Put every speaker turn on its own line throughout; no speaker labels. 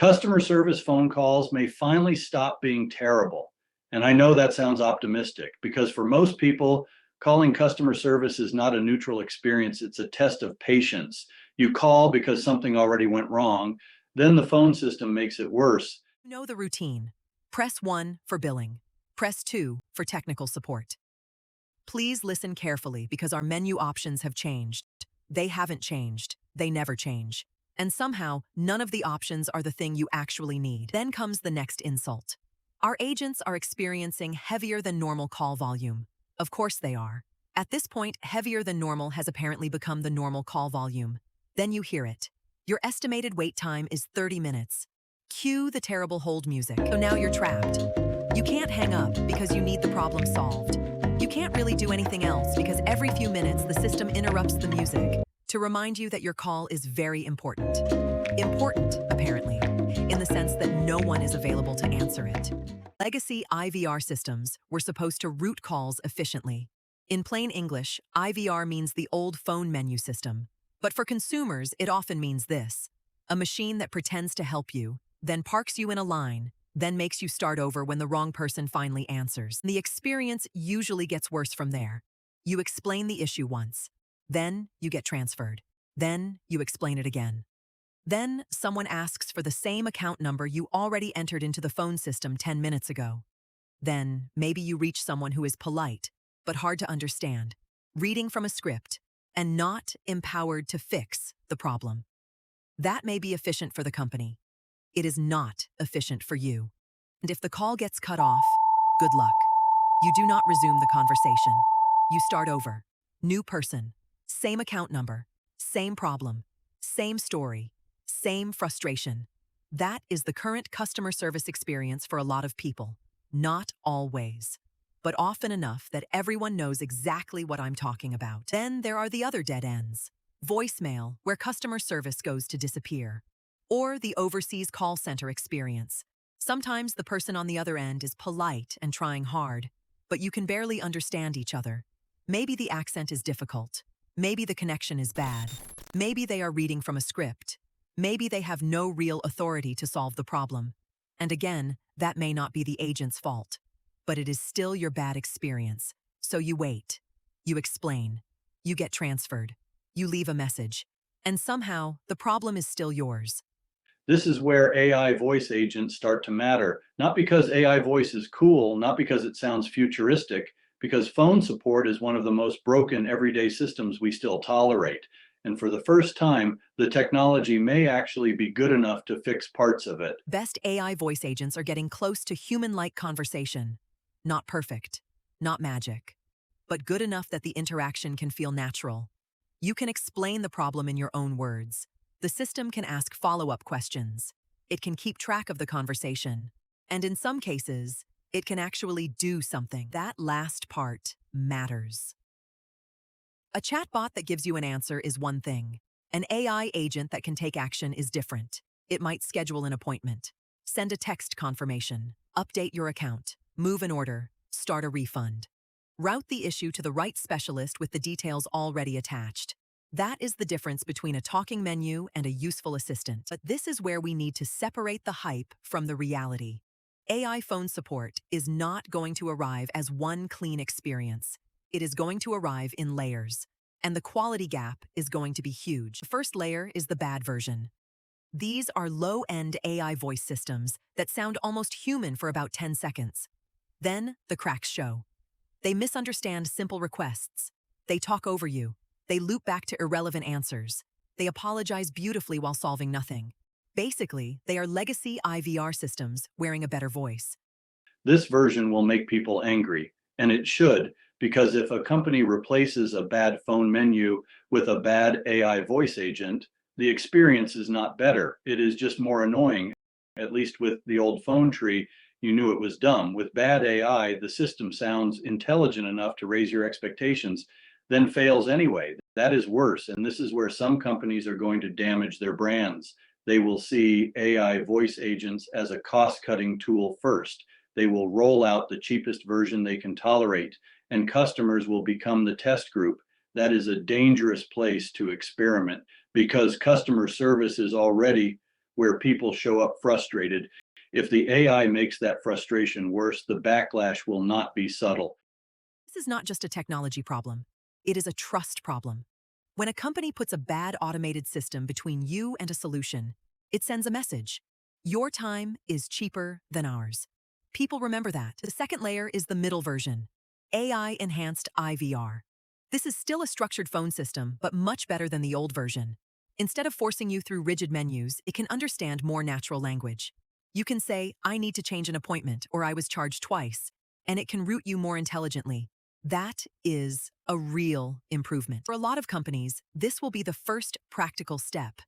Customer service phone calls may finally stop being terrible. And I know that sounds optimistic because for most people, calling customer service is not a neutral experience. It's a test of patience. You call because something already went wrong. Then the phone system makes it worse.
Know the routine. Press 1 for billing. Press 2 for technical support. Please listen carefully because our menu options have changed. They haven't changed. They never change. And somehow, none of the options are the thing you actually need. Then comes the next insult. Our agents are experiencing heavier than normal call volume. Of course they are. At this point, heavier than normal has apparently become the normal call volume. Then you hear it. Your estimated wait time is 30 minutes. Cue the terrible hold music. So now you're trapped. You can't hang up because you need the problem solved. You can't really do anything else because every few minutes the system interrupts the music to remind you that your call is very important. Important, apparently, in the sense that no one is available to answer it. Legacy IVR systems were supposed to route calls efficiently. In plain English, IVR means the old phone menu system. But for consumers, it often means this: a machine that pretends to help you, then parks you in a line, then makes you start over when the wrong person finally answers. The experience usually gets worse from there. You explain the issue once. Then you get transferred. Then you explain it again. Then someone asks for the same account number you already entered into the phone system 10 minutes ago. Then maybe you reach someone who is polite, but hard to understand, reading from a script, and not empowered to fix the problem. That may be efficient for the company. It is not efficient for you. And if the call gets cut off, good luck. You do not resume the conversation. You start over. New person. Same account number. Same problem. Same story. Same frustration. That is the current customer service experience for a lot of people. Not always, but often enough that everyone knows exactly what I'm talking about. Then there are the other dead ends. Voicemail, where customer service goes to disappear. Or the overseas call center experience. Sometimes the person on the other end is polite and trying hard, but you can barely understand each other. Maybe the accent is difficult. Maybe the connection is bad. Maybe they are reading from a script. Maybe they have no real authority to solve the problem. And again, that may not be the agent's fault. But it is still your bad experience. So you wait. You explain. You get transferred. You leave a message. And somehow, the problem is still yours.
This is where AI voice agents start to matter, not because AI voice is cool, not because it sounds futuristic, because phone support is one of the most broken everyday systems we still tolerate. And for the first time, the technology may actually be good enough to fix parts of it.
Best AI voice agents are getting close to human-like conversation. Not perfect, not magic, but good enough that the interaction can feel natural. You can explain the problem in your own words. The system can ask follow-up questions. It can keep track of the conversation. And in some cases, it can actually do something. That last part matters. A chatbot that gives you an answer is one thing. An AI agent that can take action is different. It might schedule an appointment, send a text confirmation, update your account, move an order, start a refund. Route the issue to the right specialist with the details already attached. That is the difference between a talking menu and a useful assistant. But this is where we need to separate the hype from the reality. AI phone support is not going to arrive as one clean experience. It is going to arrive in layers, and the quality gap is going to be huge. The first layer is the bad version. These are low-end AI voice systems that sound almost human for about 10 seconds. Then the cracks show. They misunderstand simple requests. They talk over you. They loop back to irrelevant answers. They apologize beautifully while solving nothing. Basically, they are legacy IVR systems wearing a better voice.
This version will make people angry, and it should, because if a company replaces a bad phone menu with a bad AI voice agent, the experience is not better. It is just more annoying. At least with the old phone tree, you knew it was dumb. With bad AI, the system sounds intelligent enough to raise your expectations, then fails anyway. That is worse, and this is where some companies are going to damage their brands. They will see AI voice agents as a cost-cutting tool first. They will roll out the cheapest version they can tolerate, and customers will become the test group. That is a dangerous place to experiment because customer service is already where people show up frustrated. If the AI makes that frustration worse, the backlash will not be subtle.
This is not just a technology problem. It is a trust problem. When a company puts a bad automated system between you and a solution, it sends a message. Your time is cheaper than ours. People remember that. The second layer is the middle version, AI-enhanced IVR. This is still a structured phone system, but much better than the old version. Instead of forcing you through rigid menus, it can understand more natural language. You can say, I need to change an appointment, or I was charged twice, and it can route you more intelligently. That is a real improvement. For a lot of companies, this will be the first practical step.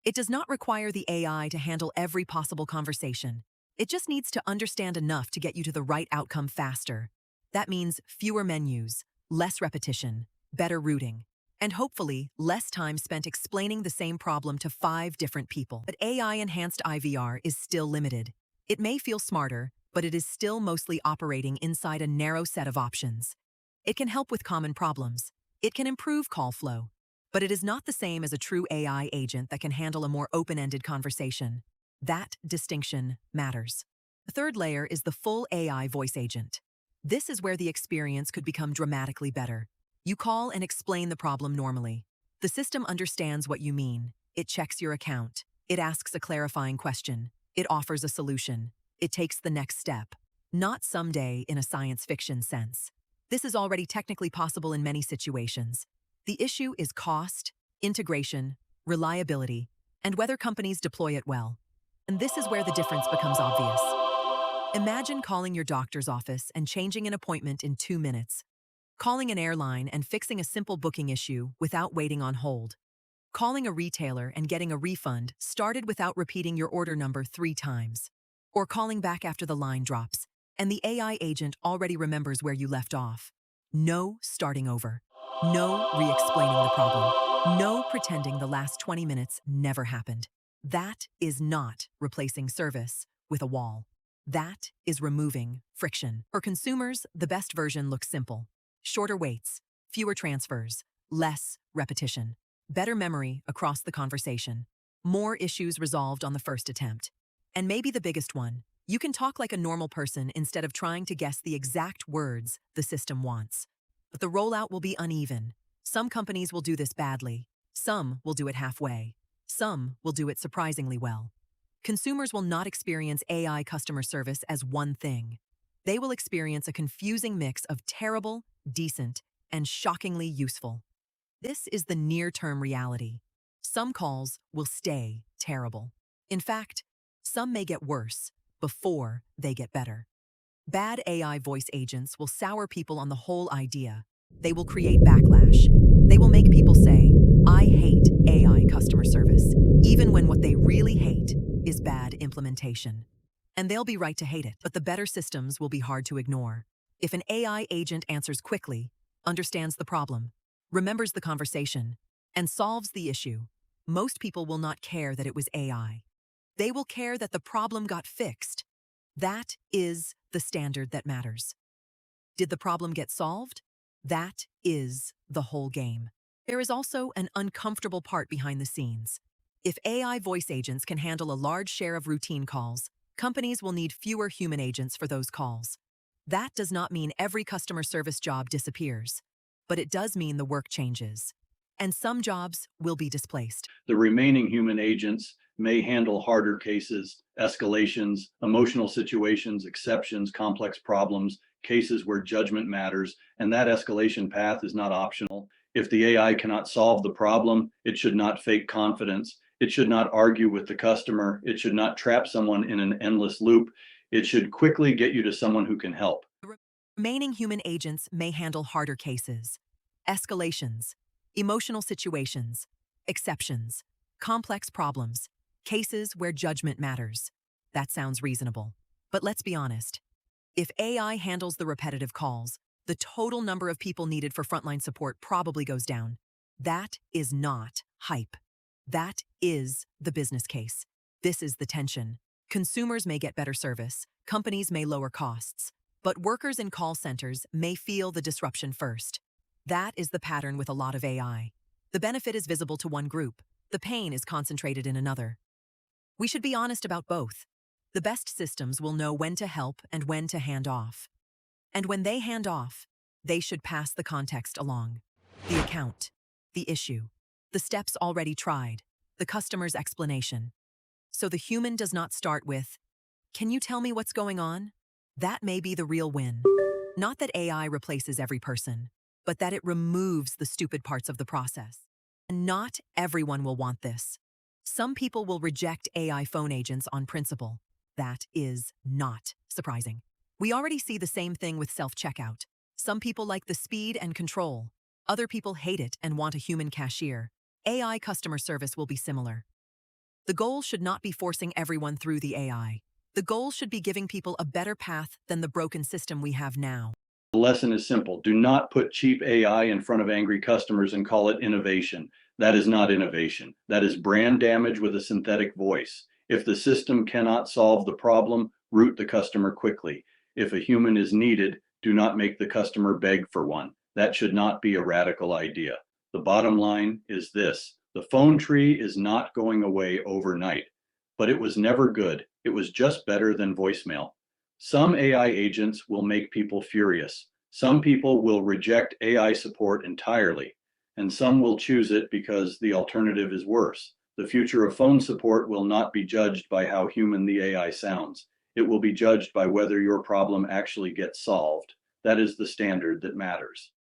It does not require the AI to handle every possible conversation. It just needs to understand enough to get you to the right outcome faster. That means fewer menus, less repetition, better routing, and hopefully less time spent explaining the same problem to 5 different people. But AI-enhanced IVR is still limited. It may feel smarter, but it is still mostly operating inside a narrow set of options. It can help with common problems. It can improve call flow. But it is not the same as a true AI agent that can handle a more open-ended conversation. That distinction matters. The third layer is the full AI voice agent. This is where the experience could become dramatically better. You call and explain the problem normally. The system understands what you mean. It checks your account. It asks a clarifying question. It offers a solution. It takes the next step. Not someday in a science fiction sense. This is already technically possible in many situations. The issue is cost, integration, reliability, and whether companies deploy it well. And this is where the difference becomes obvious. Imagine calling your doctor's office and changing an appointment in 2 minutes. Calling an airline and fixing a simple booking issue without waiting on hold. Calling a retailer and getting a refund started without repeating your order number 3 times. Or calling back after the line drops, and the AI agent already remembers where you left off. No starting over. No re-explaining the problem. No pretending the last 20 minutes never happened. That is not replacing service with a wall. That is removing friction. For consumers, the best version looks simple. Shorter waits, fewer transfers, less repetition, better memory across the conversation, more issues resolved on the first attempt. And maybe the biggest one, you can talk like a normal person instead of trying to guess the exact words the system wants. But the rollout will be uneven. Some companies will do this badly. Some will do it halfway. Some will do it surprisingly well. Consumers will not experience AI customer service as one thing. They will experience a confusing mix of terrible, decent, and shockingly useful. This is the near-term reality. Some calls will stay terrible. In fact, some may get worse before they get better. Bad AI voice agents will sour people on the whole idea. They will create backlash. They will make people say, I hate AI customer service, even when what they really hate is bad implementation. And they'll be right to hate it, but the better systems will be hard to ignore. If an AI agent answers quickly, understands the problem, remembers the conversation, and solves the issue, most people will not care that it was AI. They will care that the problem got fixed. That is the standard that matters. Did the problem get solved? That is the whole game. There is also an uncomfortable part behind the scenes. If AI voice agents can handle a large share of routine calls, companies will need fewer human agents for those calls. That does not mean every customer service job disappears, but it does mean the work changes. And some jobs will be displaced.
The remaining human agents may handle harder cases, escalations, emotional situations, exceptions, complex problems, cases where judgment matters, and that escalation path is not optional. If the AI cannot solve the problem, it should not fake confidence. It should not argue with the customer. It should not trap someone in an endless loop. It should quickly get you to someone who can help.
The remaining human agents may handle harder cases, escalations, emotional situations, exceptions, complex problems, cases where judgment matters. That sounds reasonable. But let's be honest. If AI handles the repetitive calls, the total number of people needed for frontline support probably goes down. That is not hype. That is the business case. This is the tension. Consumers may get better service, companies may lower costs, but workers in call centers may feel the disruption first. That is the pattern with a lot of AI. The benefit is visible to one group. The pain is concentrated in another. We should be honest about both. The best systems will know when to help and when to hand off. And when they hand off, they should pass the context along. The account, the issue, the steps already tried, the customer's explanation. So the human does not start with, "Can you tell me what's going on?" That may be the real win. Not that AI replaces every person, but that it removes the stupid parts of the process. And not everyone will want this. Some people will reject AI phone agents on principle. That is not surprising. We already see the same thing with self-checkout. Some people like the speed and control. Other people hate it and want a human cashier. AI customer service will be similar. The goal should not be forcing everyone through the AI. The goal should be giving people a better path than the broken system we have now.
The lesson is simple. Do not put cheap AI in front of angry customers and call it innovation. That is not innovation. That is brand damage with a synthetic voice. If the system cannot solve the problem, route the customer quickly. If a human is needed, do not make the customer beg for one. That should not be a radical idea. The bottom line is this. The phone tree is not going away overnight, but it was never good. It was just better than voicemail. Some AI agents will make people furious. Some people will reject AI support entirely, and some will choose it because the alternative is worse. The future of phone support will not be judged by how human the AI sounds. It will be judged by whether your problem actually gets solved. That is the standard that matters.